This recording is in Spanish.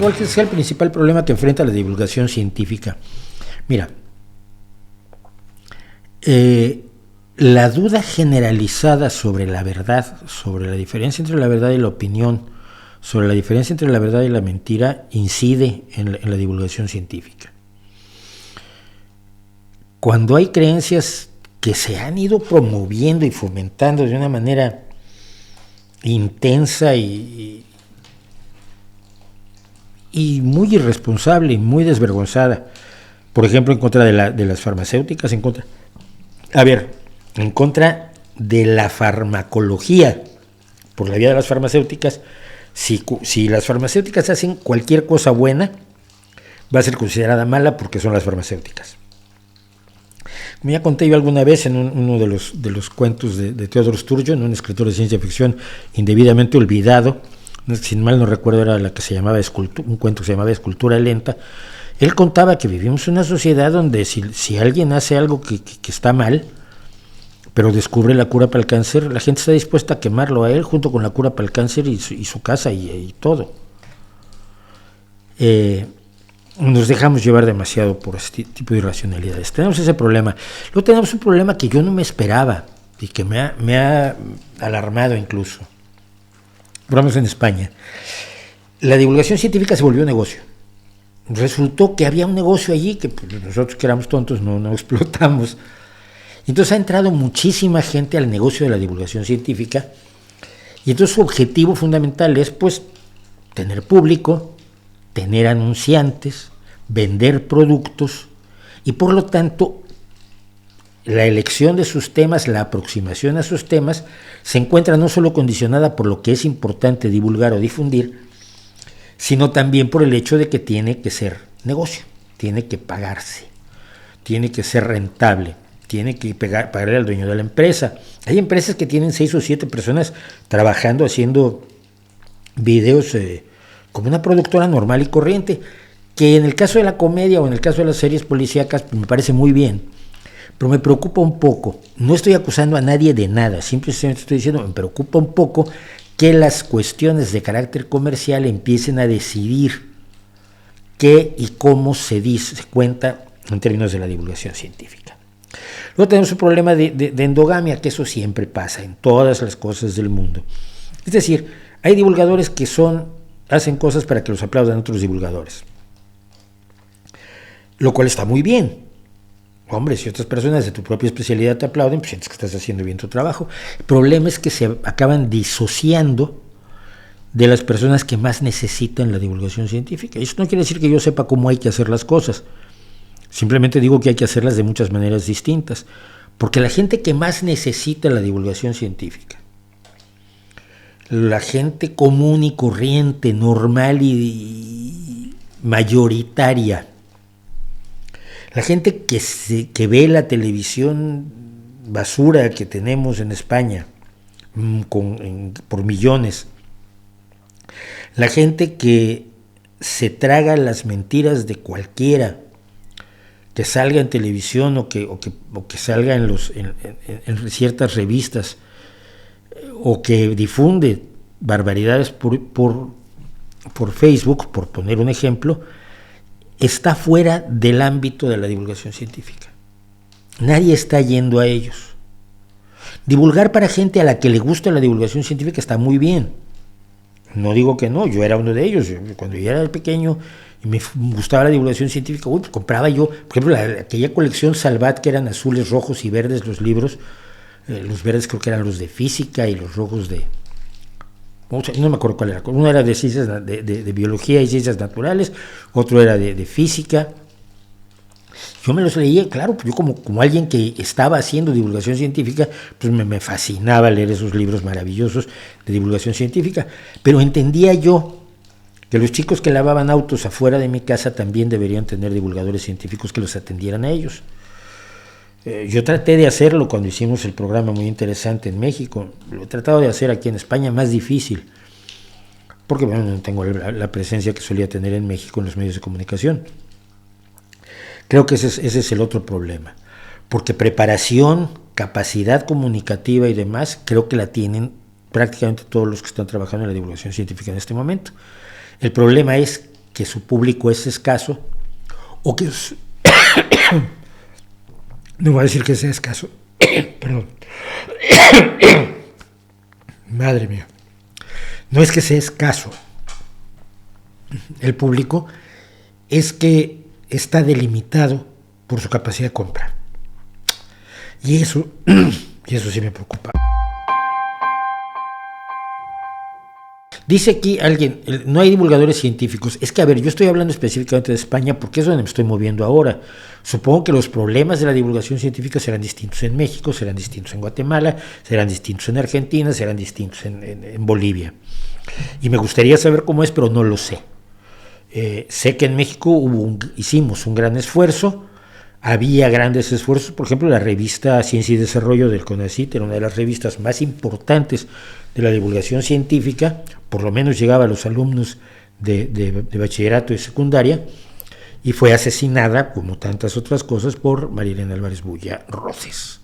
¿Cuál es el principal problema que enfrenta la divulgación científica? Mira, la duda generalizada sobre la verdad, sobre la diferencia entre la verdad y la opinión, sobre la diferencia entre la verdad y la mentira, incide en la divulgación científica. Cuando hay creencias que se han ido promoviendo y fomentando de una manera intensa y muy irresponsable y muy desvergonzada, por ejemplo, en contra de las farmacéuticas, en contra de la farmacología por la vía de las farmacéuticas. Si las farmacéuticas hacen cualquier cosa buena, va a ser considerada mala porque son las farmacéuticas. Como ya conté yo alguna vez en uno de los cuentos de Theodor Sturgeon, un escritor de ciencia ficción indebidamente olvidado, si mal no recuerdo era la que se llamaba un cuento que se llamaba Escultura Lenta. Él contaba que vivimos en una sociedad donde si alguien hace algo que está mal, pero descubre la cura para el cáncer, la gente está dispuesta a quemarlo a él junto con la cura para el cáncer y su casa y todo. Nos dejamos llevar demasiado por este tipo de irracionalidades. Tenemos ese problema. Luego tenemos un problema que yo no me esperaba y que me ha alarmado incluso. Vamos en España. La divulgación científica se volvió negocio. Resultó que había un negocio allí que pues, nosotros que éramos tontos no explotamos. Entonces ha entrado muchísima gente al negocio de la divulgación científica y entonces su objetivo fundamental es pues tener público, tener anunciantes, vender productos y por lo tanto la elección de sus temas, la aproximación a sus temas se encuentra no solo condicionada por lo que es importante divulgar o difundir, sino también por el hecho de que tiene que ser negocio, tiene que pagarse, tiene que ser rentable, tiene que pagarle al dueño de la empresa. Hay empresas que tienen 6 o 7 personas trabajando, haciendo videos como una productora normal y corriente, que en el caso de la comedia o en el caso de las series policíacas pues me parece muy bien, pero me preocupa un poco. No estoy acusando a nadie de nada, simplemente estoy diciendo, me preocupa un poco que las cuestiones de carácter comercial empiecen a decidir qué y cómo se cuenta en términos de la divulgación científica. Luego tenemos un problema de endogamia, que eso siempre pasa en todas las cosas del mundo. Es decir, hay divulgadores que hacen cosas para que los aplaudan otros divulgadores, lo cual está muy bien. Hombre, si otras personas de tu propia especialidad te aplauden, pues sientes que estás haciendo bien tu trabajo. El problema es que se acaban disociando de las personas que más necesitan la divulgación científica. Eso no quiere decir que yo sepa cómo hay que hacer las cosas. Simplemente digo que hay que hacerlas de muchas maneras distintas, porque la gente que más necesita la divulgación científica, la gente común y corriente, normal y mayoritaria, la gente que ve la televisión basura que tenemos en España por millones, la gente que se traga las mentiras de cualquiera que salga en televisión o que salga en ciertas revistas o que difunde barbaridades por Facebook, por poner un ejemplo, está fuera del ámbito de la divulgación científica. Nadie está yendo a ellos. Divulgar para gente a la que le gusta la divulgación científica está muy bien. No digo que no, yo era uno de ellos. Cuando yo era pequeño y me gustaba la divulgación científica, pues compraba yo, por ejemplo, aquella colección Salvat, que eran azules, rojos y verdes los libros. Los verdes creo que eran los de física y los rojos no me acuerdo cuál era. Uno era de ciencias de biología y ciencias naturales, otro era de física. Yo me los leía, claro, yo como alguien que estaba haciendo divulgación científica, pues me fascinaba leer esos libros maravillosos de divulgación científica, pero entendía yo que los chicos que lavaban autos afuera de mi casa también deberían tener divulgadores científicos que los atendieran a ellos. Yo traté de hacerlo cuando hicimos el programa muy interesante en México. Lo he tratado de hacer aquí en España, más difícil, porque bueno, no tengo la presencia que solía tener en México en los medios de comunicación. Creo que ese es el otro problema, porque preparación, capacidad comunicativa y demás, creo que la tienen prácticamente todos los que están trabajando en la divulgación científica en este momento. El problema es que su público es escaso, o que no voy a decir que sea escaso, perdón, madre mía, no es que sea escaso el público, es que está delimitado por su capacidad de compra. Y eso sí me preocupa. Dice aquí alguien, no hay divulgadores científicos. Es que, a ver, yo estoy hablando específicamente de España porque es donde me estoy moviendo ahora. Supongo que los problemas de la divulgación científica serán distintos en México, serán distintos en Guatemala, serán distintos en Argentina, serán distintos en Bolivia. Y me gustaría saber cómo es, pero no lo sé. Sé que en México hicimos un gran esfuerzo, había grandes esfuerzos, por ejemplo, la revista Ciencia y Desarrollo del CONACYT era una de las revistas más importantes de la divulgación científica, por lo menos llegaba a los alumnos de bachillerato y secundaria, y fue asesinada, como tantas otras cosas, por María Elena Álvarez Bulla Roces.